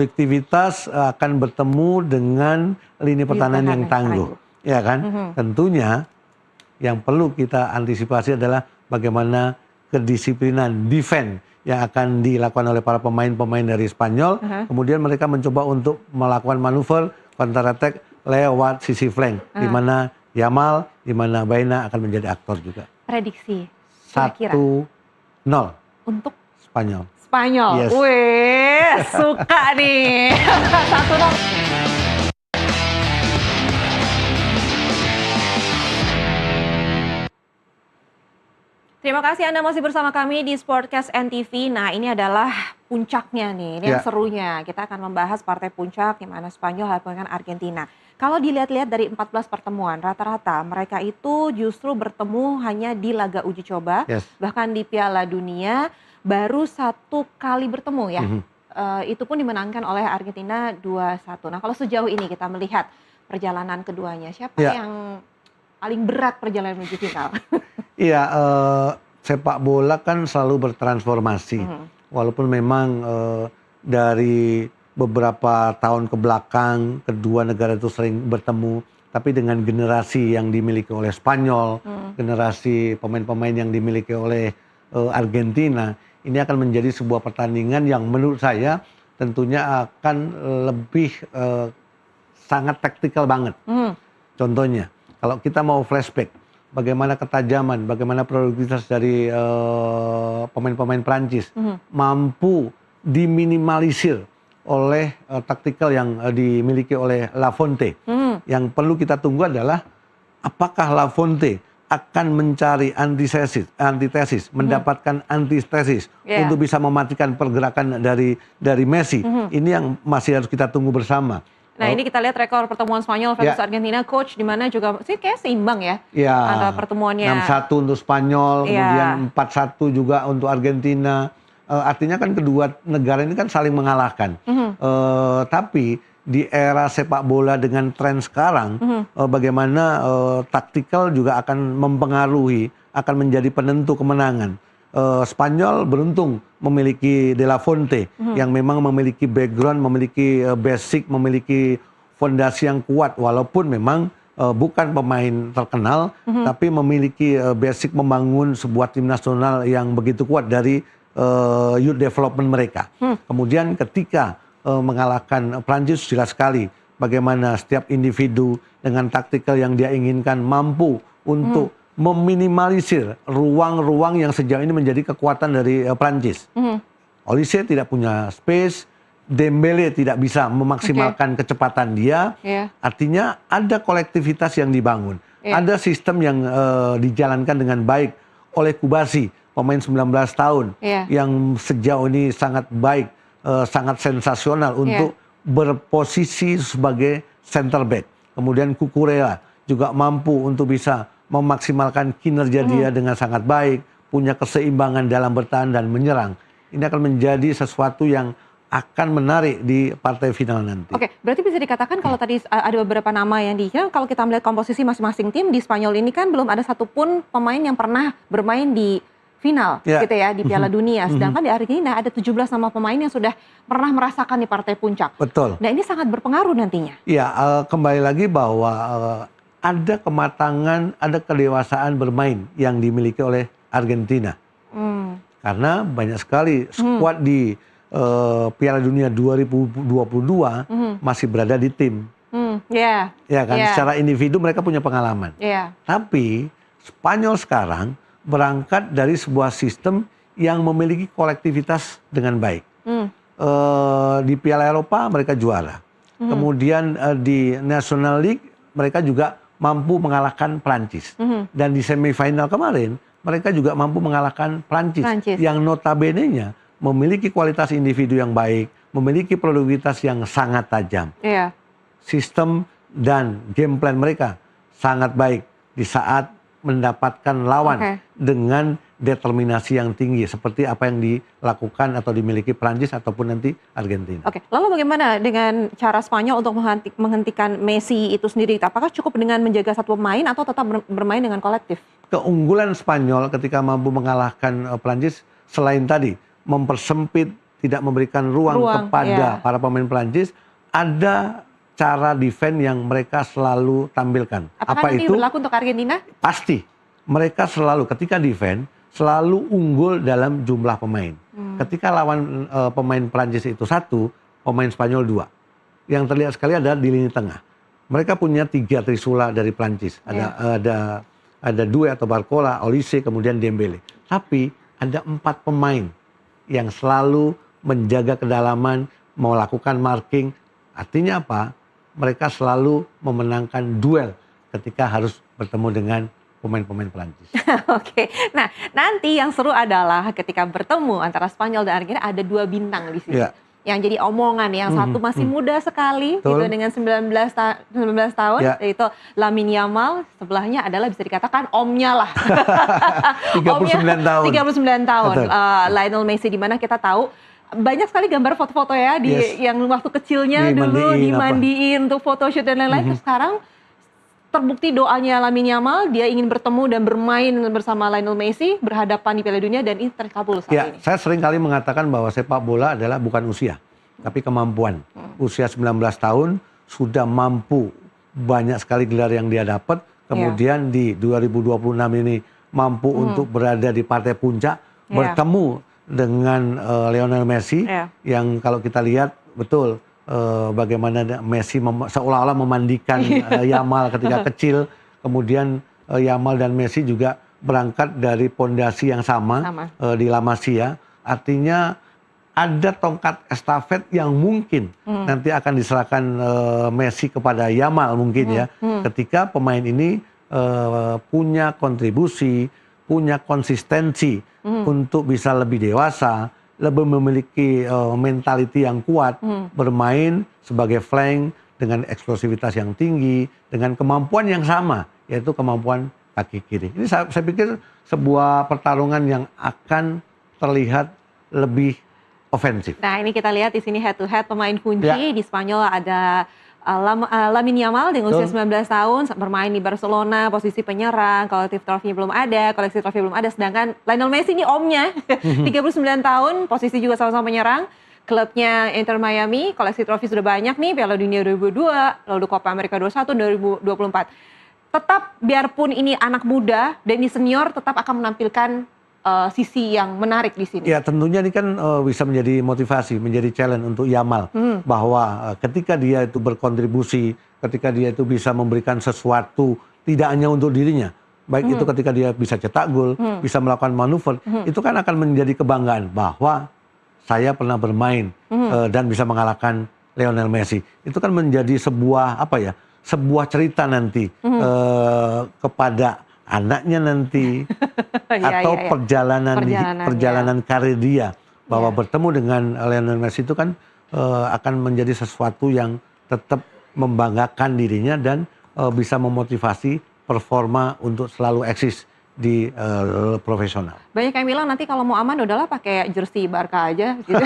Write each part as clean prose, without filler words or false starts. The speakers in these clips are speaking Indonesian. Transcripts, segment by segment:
Produktivitas akan bertemu dengan lini pertahanan yang tangguh, ya kan? Tentunya yang perlu kita antisipasi adalah bagaimana kedisiplinan defense yang akan dilakukan oleh para pemain-pemain dari Spanyol. Kemudian mereka mencoba untuk melakukan manuver counter attack lewat sisi flank, di mana Yamal, di mana Baena akan menjadi aktor juga. Prediksi 1-0 untuk Spanyol. Spanyol. Yes. Wih, suka nih. 1-0. Terima kasih Anda masih bersama kami di Sportcast NTV. Nah, ini adalah puncaknya nih, ini yang serunya. Kita akan membahas partai puncak di mana Spanyol hadapan dengan Argentina. Kalau dilihat-lihat dari 14 pertemuan, rata-rata mereka itu justru bertemu hanya di laga uji coba, bahkan di Piala Dunia baru 1 kali bertemu ya. Itu pun dimenangkan oleh Argentina 2-1. Nah, kalau sejauh ini kita melihat perjalanan keduanya, siapa yang paling berat perjalanan menuju final? Iya, sepak bola kan selalu bertransformasi. Walaupun memang dari beberapa tahun ke belakang kedua negara itu sering bertemu, tapi dengan generasi yang dimiliki oleh Spanyol, generasi pemain-pemain yang dimiliki oleh Argentina, ini akan menjadi sebuah pertandingan yang menurut saya tentunya akan lebih sangat taktikal banget. Contohnya, kalau kita mau flashback, bagaimana ketajaman, bagaimana produktivitas dari pemain-pemain Prancis mampu diminimalisir oleh taktikal yang dimiliki oleh Lafonte. Yang perlu kita tunggu adalah apakah Lafonte akan mencari antitesis, mendapatkan antitesis untuk bisa mematikan pergerakan dari Messi. Ini yang masih harus kita tunggu bersama. Nah, ini kita lihat rekor pertemuan Spanyol versus Argentina, coach, di mana juga sih kayak seimbang ya, antara pertemuannya. 6-1 untuk Spanyol, kemudian 4-1 juga untuk Argentina. Artinya kan kedua negara ini kan saling mengalahkan. Tapi di era sepak bola dengan tren sekarang, bagaimana taktikal juga akan mempengaruhi, akan menjadi penentu kemenangan. Spanyol beruntung memiliki De La Fonte yang memang memiliki background, memiliki basic, memiliki fondasi yang kuat walaupun memang bukan pemain terkenal, tapi memiliki basic membangun sebuah tim nasional yang begitu kuat dari youth development mereka. Kemudian ketika mengalahkan Prancis, jelas sekali bagaimana setiap individu dengan taktikal yang dia inginkan mampu untuk meminimalisir ruang-ruang yang sejauh ini menjadi kekuatan dari Prancis. Olise tidak punya space, Dembele tidak bisa memaksimalkan kecepatan dia. Artinya ada kolektivitas yang dibangun, ada sistem yang dijalankan dengan baik oleh Kubasi, pemain 19 tahun yang sejauh ini sangat baik, sangat sensasional untuk berposisi sebagai center back. Kemudian Cucurella juga mampu untuk bisa memaksimalkan kinerja dia dengan sangat baik, punya keseimbangan dalam bertahan dan menyerang. Ini akan menjadi sesuatu yang akan menarik di partai final nanti. Oke, berarti bisa dikatakan kalau tadi ada beberapa nama yang kalau kita melihat komposisi masing-masing tim di Spanyol ini kan belum ada satupun pemain yang pernah bermain di final gitu ya, di Piala Dunia. Sedangkan di Argentina ada 17 nama pemain yang sudah pernah merasakan di partai puncak. Betul. Nah, ini sangat berpengaruh nantinya. Iya, kembali lagi bahwa ada kematangan, ada kedewasaan bermain yang dimiliki oleh Argentina. Karena banyak sekali skuad di Piala Dunia 2022 masih berada di tim. Ya kan, secara individu mereka punya pengalaman. Tapi Spanyol sekarang berangkat dari sebuah sistem yang memiliki kolektivitas dengan baik. Di Piala Eropa mereka juara. Kemudian di National League mereka juga mampu mengalahkan Prancis. Dan di semifinal kemarin, mereka juga mampu mengalahkan Prancis. Yang notabene-nya memiliki kualitas individu yang baik, memiliki produktivitas yang sangat tajam. Sistem dan game plan mereka sangat baik di saat mendapatkan lawan dengan determinasi yang tinggi seperti apa yang dilakukan atau dimiliki Prancis ataupun nanti Argentina. Oke, lalu bagaimana dengan cara Spanyol untuk menghentikan Messi itu sendiri? Apakah cukup dengan menjaga satu pemain atau tetap bermain dengan kolektif? Keunggulan Spanyol ketika mampu mengalahkan Prancis selain tadi mempersempit tidak memberikan ruang kepada para pemain Prancis, ada cara defense yang mereka selalu tampilkan. Apakah nanti itu berlaku untuk Argentina? Pasti. Mereka selalu ketika defense selalu unggul dalam jumlah pemain. Ketika lawan pemain Prancis itu 1, pemain Spanyol 2. Yang terlihat sekali adalah di lini tengah. Mereka punya 3 trisula dari Prancis. Ada Doué atau Barcola, Olise, kemudian Dembele. Tapi ada 4 pemain yang selalu menjaga kedalaman, melakukan marking. Artinya apa? Mereka selalu memenangkan duel ketika harus bertemu dengan pemain-pemain Prancis. Oke, nah nanti yang seru adalah ketika bertemu antara Spanyol dan Argentina ada 2 bintang di sini. Yang jadi omongan, yang satu masih muda sekali gitu dengan 19 tahun, yaitu Lamine Yamal, sebelahnya adalah bisa dikatakan omnya lah. 39 tahun. 39 tahun. Lionel Messi, di mana kita tahu banyak sekali gambar foto-foto ya di yang waktu kecilnya dulu dimandiin untuk photoshoot dan lain-lain. Sekarang terbukti doanya Lamine Yamal, dia ingin bertemu dan bermain bersama Lionel Messi, berhadapan di Piala Dunia, dan ini terkabul saat ini. Saya sering kali mengatakan bahwa sepak bola adalah bukan usia, tapi kemampuan. Usia 19 tahun sudah mampu banyak sekali gelar yang dia dapat, kemudian di 2026 ini mampu untuk berada di partai puncak, bertemu dengan Lionel Messi, yang kalau kita lihat betul, bagaimana Messi seolah-olah memandikan Yamal ketika kecil, kemudian Yamal dan Messi juga berangkat dari pondasi yang sama. Di La Masia, artinya ada tongkat estafet yang mungkin nanti akan diserahkan Messi kepada Yamal mungkin ketika pemain ini punya kontribusi, punya konsistensi untuk bisa lebih dewasa, lebih memiliki mentality yang kuat, bermain sebagai flank dengan eksplosivitas yang tinggi, dengan kemampuan yang sama, yaitu kemampuan kaki kiri. Ini saya pikir sebuah pertarungan yang akan terlihat lebih ofensif. Nah, ini kita lihat di sini head to head pemain kunci di Spanyol ada Lamine Yamal dengan usia 19 tahun bermain di Barcelona, posisi penyerang, kolektif trofi belum ada, sedangkan Lionel Messi ini omnya, 39 tahun, posisi juga sama-sama penyerang, klubnya Inter Miami, koleksi trofi sudah banyak nih, Piala Dunia 2002, lalu Copa America 21, 2024. Tetap biarpun ini anak muda dan ini senior, tetap akan menampilkan sisi yang menarik di sini. Ya tentunya ini kan bisa menjadi motivasi, menjadi challenge untuk Yamal, bahwa ketika dia itu berkontribusi, ketika dia itu bisa memberikan sesuatu tidak hanya untuk dirinya, baik itu ketika dia bisa cetak gol, bisa melakukan manuver, itu kan akan menjadi kebanggaan bahwa saya pernah bermain dan bisa mengalahkan Lionel Messi. Itu kan menjadi sebuah sebuah cerita nanti kepada anaknya nanti atau perjalanan karir dia, bahwa bertemu dengan Lionel Messi itu kan akan menjadi sesuatu yang tetap membanggakan dirinya dan bisa memotivasi performa untuk selalu eksis di profesional. Banyak yang bilang nanti kalau mau aman udahlah pakai jersey Barca aja gitu.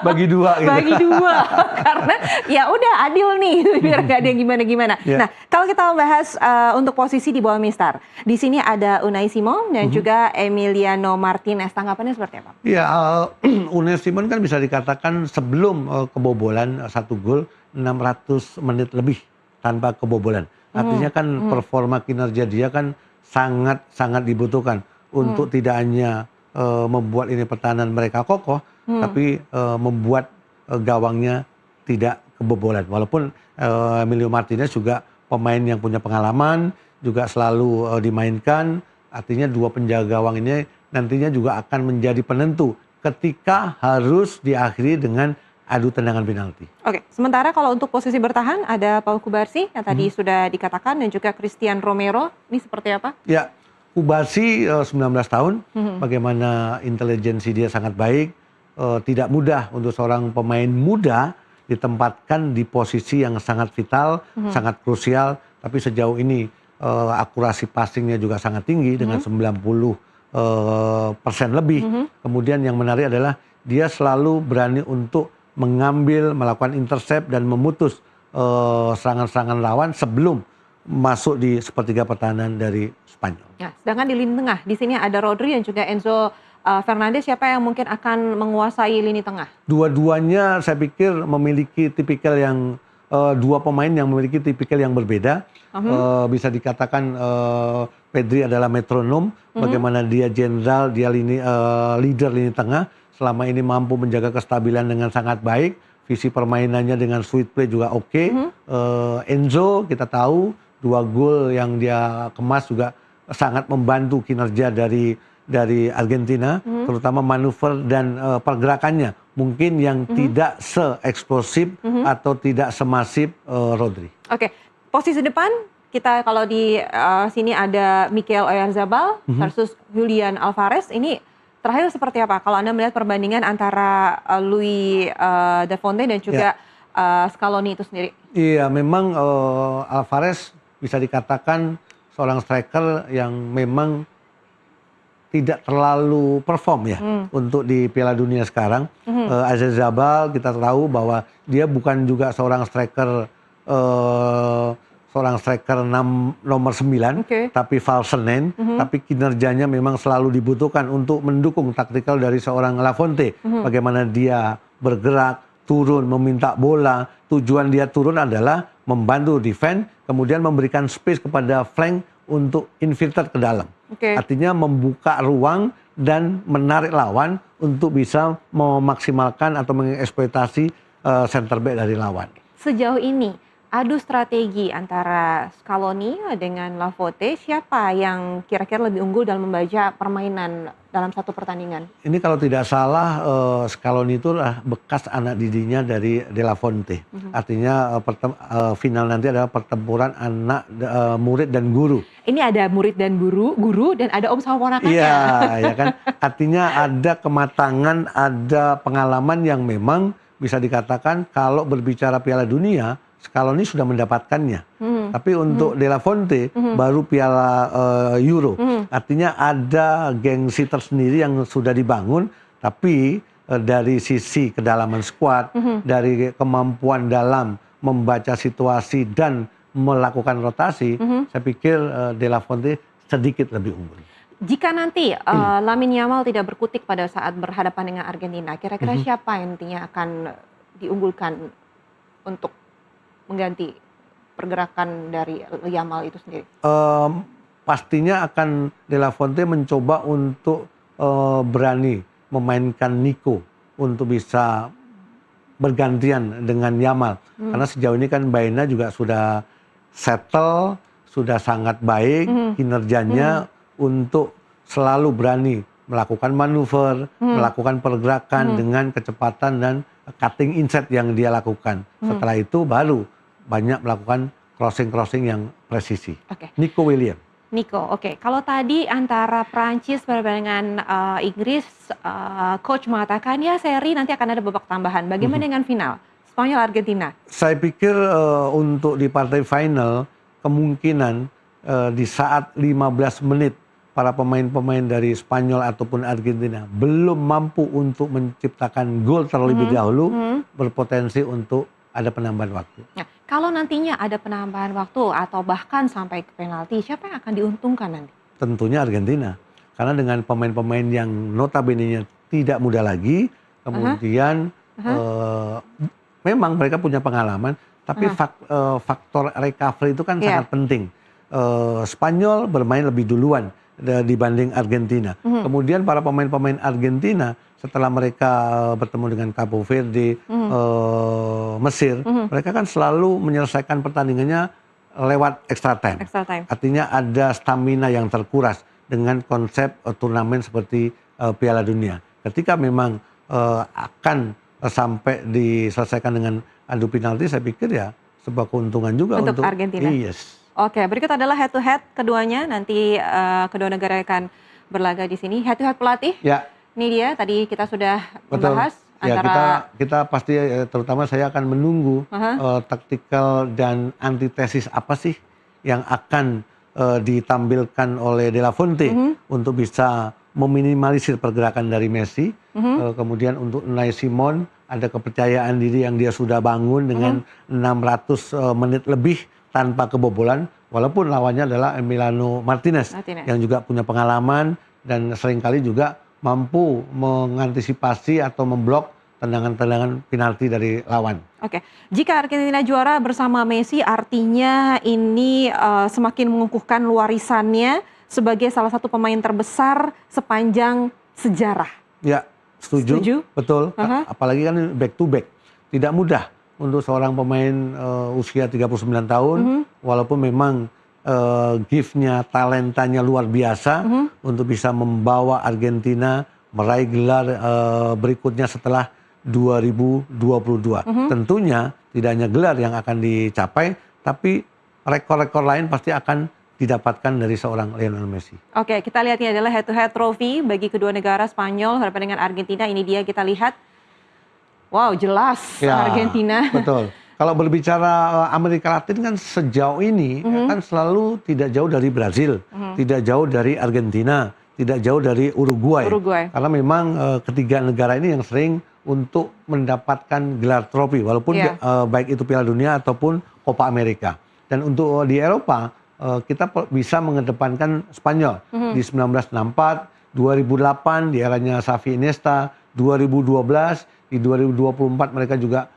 Bagi 2 gitu. Bagi 2 karena ya udah adil nih biar gak ada yang gimana-gimana. Nah, kalau kita membahas untuk posisi di bawah Mistar, di sini ada Unai Simon dan juga Emiliano Martinez. Tanggapannya seperti apa? Iya, Unai Simon kan bisa dikatakan sebelum kebobolan 1 gol 600 menit lebih tanpa kebobolan. Artinya kan performa kinerja dia kan sangat dibutuhkan untuk tidak hanya membuat ini pertahanan mereka kokoh, tapi membuat gawangnya tidak kebobolan. Walaupun Emilio Martinez juga pemain yang punya pengalaman, juga selalu dimainkan, artinya 2 penjaga gawang ini nantinya juga akan menjadi penentu ketika harus diakhiri dengan adu tendangan penalti. Oke, sementara kalau untuk posisi bertahan ada Pau Cubarsí yang tadi sudah dikatakan dan juga Christian Romero, ini seperti apa? Ya, Cubarsí 19 tahun, bagaimana intelijensi dia sangat baik, tidak mudah untuk seorang pemain muda ditempatkan di posisi yang sangat vital, sangat krusial, tapi sejauh ini akurasi passingnya juga sangat tinggi dengan 90% lebih. Kemudian yang menarik adalah dia selalu berani untuk mengambil, melakukan intercept dan memutus serangan-serangan lawan sebelum masuk di sepertiga pertahanan dari Spanyol. Ya, sedangkan di lini tengah di sini ada Rodri dan juga Enzo Fernandes, siapa yang mungkin akan menguasai lini tengah? Dua-duanya saya pikir memiliki tipikal yang dua pemain yang memiliki tipikal yang berbeda. Bisa dikatakan Pedri adalah metronom, bagaimana dia jenderal, dia leader lini tengah, selama ini mampu menjaga kestabilan dengan sangat baik, visi permainannya dengan sweet play juga oke. Enzo kita tahu 2 gol yang dia kemas juga sangat membantu kinerja dari Argentina, terutama manuver dan pergerakannya mungkin yang tidak se-eksplosif atau tidak semasif Rodri. Oke, posisi depan kita kalau di sini ada Mikel Oyarzabal versus Julian Alvarez. Ini terakhir seperti apa? Kalau Anda melihat perbandingan antara Louis De Fonte dan juga Scaloni itu sendiri. Iya, memang Alvarez bisa dikatakan seorang striker yang memang tidak terlalu perform ya untuk di Piala Dunia sekarang. Oyarzabal kita tahu bahwa dia bukan juga seorang striker nomor 9, tapi false 9, tapi kinerjanya memang selalu dibutuhkan untuk mendukung taktikal dari seorang Lafonte. Bagaimana dia bergerak, turun, meminta bola. Tujuan dia turun adalah membantu defense, kemudian memberikan space kepada flank untuk infiltrate ke dalam. Artinya membuka ruang dan menarik lawan untuk bisa memaksimalkan atau mengeksploitasi center back dari lawan. Sejauh ini adu strategi antara Scaloni dengan Lafonte, siapa yang kira-kira lebih unggul dalam membaca permainan dalam satu pertandingan? Ini kalau tidak salah Scaloni itu adalah bekas anak didinya dari De La Fonte. Artinya final nanti adalah pertempuran anak murid dan guru. Ini ada murid dan guru dan ada om sama ponakannya. Iya, ya kan. Artinya ada kematangan, ada pengalaman yang memang bisa dikatakan kalau berbicara Piala Dunia, Scaloni sudah mendapatkannya. Tapi untuk De La Fonte baru Piala Euro. Artinya ada gengsi tersendiri yang sudah dibangun, tapi dari sisi kedalaman skuad, dari kemampuan dalam membaca situasi dan melakukan rotasi, saya pikir De La Fonte sedikit lebih unggul. Jika nanti Lamine Yamal tidak berkutik pada saat berhadapan dengan Argentina, kira-kira siapa yang nantinya akan diunggulkan untuk mengganti pergerakan dari Yamal itu sendiri? Pastinya akan De La Fonte mencoba untuk berani memainkan Nico untuk bisa bergantian dengan Yamal. Karena sejauh ini kan Baena juga sudah settle, sudah sangat baik kinerjanya untuk selalu berani melakukan manuver, melakukan pergerakan dengan kecepatan dan cutting inside yang dia lakukan. Setelah itu baru banyak melakukan crossing yang presisi. Nico Williams. Kalau tadi antara Prancis dengan Inggris, coach mengatakan ya seri nanti akan ada babak tambahan. Bagaimana dengan final? Spanyol Argentina. Saya pikir untuk di partai final kemungkinan di saat 15 menit para pemain-pemain dari Spanyol ataupun Argentina belum mampu untuk menciptakan gol terlebih dahulu, berpotensi untuk ada penambahan waktu. Nah, kalau nantinya ada penambahan waktu atau bahkan sampai ke penalti, siapa yang akan diuntungkan nanti? Tentunya Argentina. Karena dengan pemain-pemain yang notabene-nya tidak muda lagi, kemudian memang mereka punya pengalaman, tapi faktor recovery itu kan sangat penting. Spanyol bermain lebih duluan dibanding Argentina. Kemudian para pemain-pemain Argentina setelah mereka bertemu dengan Cabo Verde, Mesir, mereka kan selalu menyelesaikan pertandingannya lewat extra time. Artinya ada stamina yang terkuras dengan konsep turnamen seperti Piala Dunia. Ketika memang akan sampai diselesaikan dengan adu penalti, saya pikir ya sebuah keuntungan juga untuk Argentina. Yes. Oke, berikut adalah head to head keduanya. Nanti kedua negara akan berlaga di sini. Head to head pelatih. Ya. Ini dia tadi kita sudah membahas antara kita pasti terutama saya akan menunggu taktikal dan antitesis apa sih yang akan ditampilkan oleh De La Fonte untuk bisa meminimalisir pergerakan dari Messi. Kemudian untuk Unai Simon ada kepercayaan diri yang dia sudah bangun dengan 600 menit lebih tanpa kebobolan, walaupun lawannya adalah Emiliano Martinez yang juga punya pengalaman dan seringkali juga mampu mengantisipasi atau memblok tendangan-tendangan penalti dari lawan. Oke, jika Argentina juara bersama Messi, artinya ini semakin mengukuhkan warisannya sebagai salah satu pemain terbesar sepanjang sejarah. Ya, setuju? Betul. Apalagi kan back to back. Tidak mudah untuk seorang pemain usia 39 tahun, walaupun memang gift-nya, talentanya luar biasa untuk bisa membawa Argentina meraih gelar berikutnya setelah 2022. Tentunya tidak hanya gelar yang akan dicapai, tapi rekor-rekor lain pasti akan didapatkan dari seorang Lionel Messi. Oke, kita lihat ini adalah head-to-head trophy bagi kedua negara, Spanyol hadapan dengan Argentina. Ini dia, kita lihat. Wow, jelas ya, Argentina. Betul. Kalau berbicara Amerika Latin kan sejauh ini kan selalu tidak jauh dari Brazil, tidak jauh dari Argentina, tidak jauh dari Uruguay. Karena memang ketiga negara ini yang sering untuk mendapatkan gelar trofi, walaupun baik itu Piala Dunia ataupun Copa America. Dan untuk di Eropa, kita bisa mengedepankan Spanyol di 1964, 2008 di eranya Xavi Iniesta, 2012, di 2024 mereka juga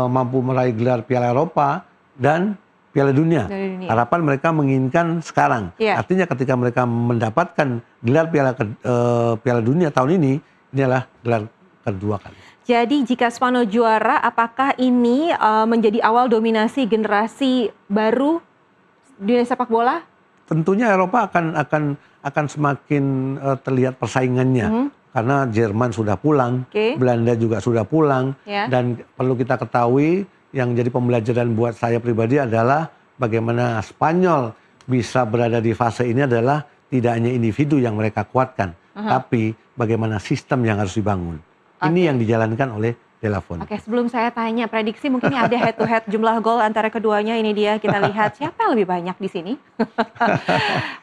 mampu meraih gelar Piala Eropa dan Piala Dunia. Harapan mereka menginginkan sekarang. Artinya ketika mereka mendapatkan gelar Piala Dunia tahun ini adalah gelar kedua kali. Jadi jika Spanyol juara, apakah ini menjadi awal dominasi generasi baru di sepak bola? Tentunya Eropa akan semakin terlihat persaingannya. Karena Jerman sudah pulang, Belanda juga sudah pulang, dan perlu kita ketahui yang jadi pembelajaran buat saya pribadi adalah bagaimana Spanyol bisa berada di fase ini adalah tidak hanya individu yang mereka kuatkan, tapi bagaimana sistem yang harus dibangun. Ini yang dijalankan oleh De La Fuente. Oke, sebelum saya tanya prediksi, mungkin ada head to head jumlah gol antara keduanya. Ini dia, kita lihat siapa yang lebih banyak di sini.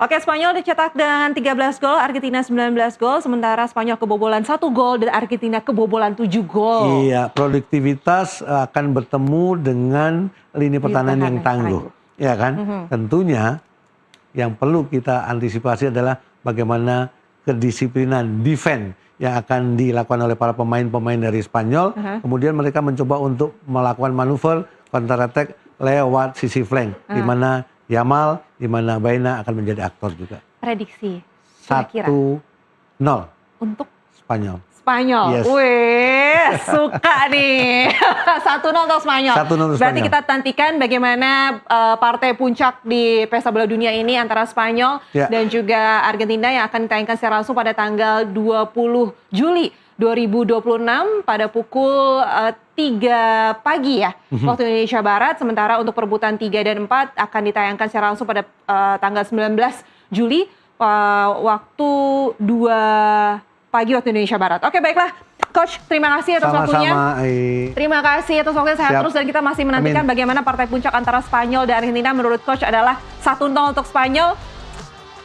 Oke, Spanyol dicetak dengan 13 gol, Argentina 19 gol, sementara Spanyol kebobolan 1 gol dan Argentina kebobolan 7 gol. Iya, produktivitas akan bertemu dengan lini pertahanan yang tangguh. Ya kan? Tentunya yang perlu kita antisipasi adalah bagaimana kedisiplinan defense yang akan dilakukan oleh para pemain-pemain dari Spanyol. Kemudian mereka mencoba untuk melakukan manuver counter attack lewat sisi flank, di mana Yamal, di mana Baena akan menjadi aktor juga. Prediksi 1-0 untuk Spanyol. Yes. Wih, suka nih. 1-0 untuk Spanyol. 1-0 untuk Spanyol. Berarti kita nantikan bagaimana partai puncak di Pesta Bola Dunia ini antara Spanyol dan juga Argentina yang akan ditayangkan secara langsung pada tanggal 20 Juli 2026 pada pukul 3 pagi ya, waktu Indonesia Barat. Sementara untuk perebutan 3 dan 4 akan ditayangkan secara langsung pada tanggal 19 Juli waktu 2 pagi waktu Indonesia Barat. Oke, baiklah. Coach, terima kasih atas waktunya. Terima kasih atas waktunya. Sehat terus dan kita masih menantikan bagaimana partai puncak antara Spanyol dan Argentina. Menurut Coach adalah 1-0 untuk Spanyol.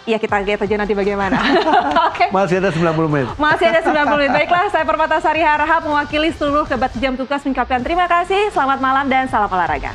Ya, kita lihat aja nanti bagaimana. Oke. Masih ada 90 menit. Masih ada 90 menit. Baiklah, saya Permatasari Harahap mewakili seluruh kebat jam tugas mengucapkan terima kasih, selamat malam dan salam olahraga.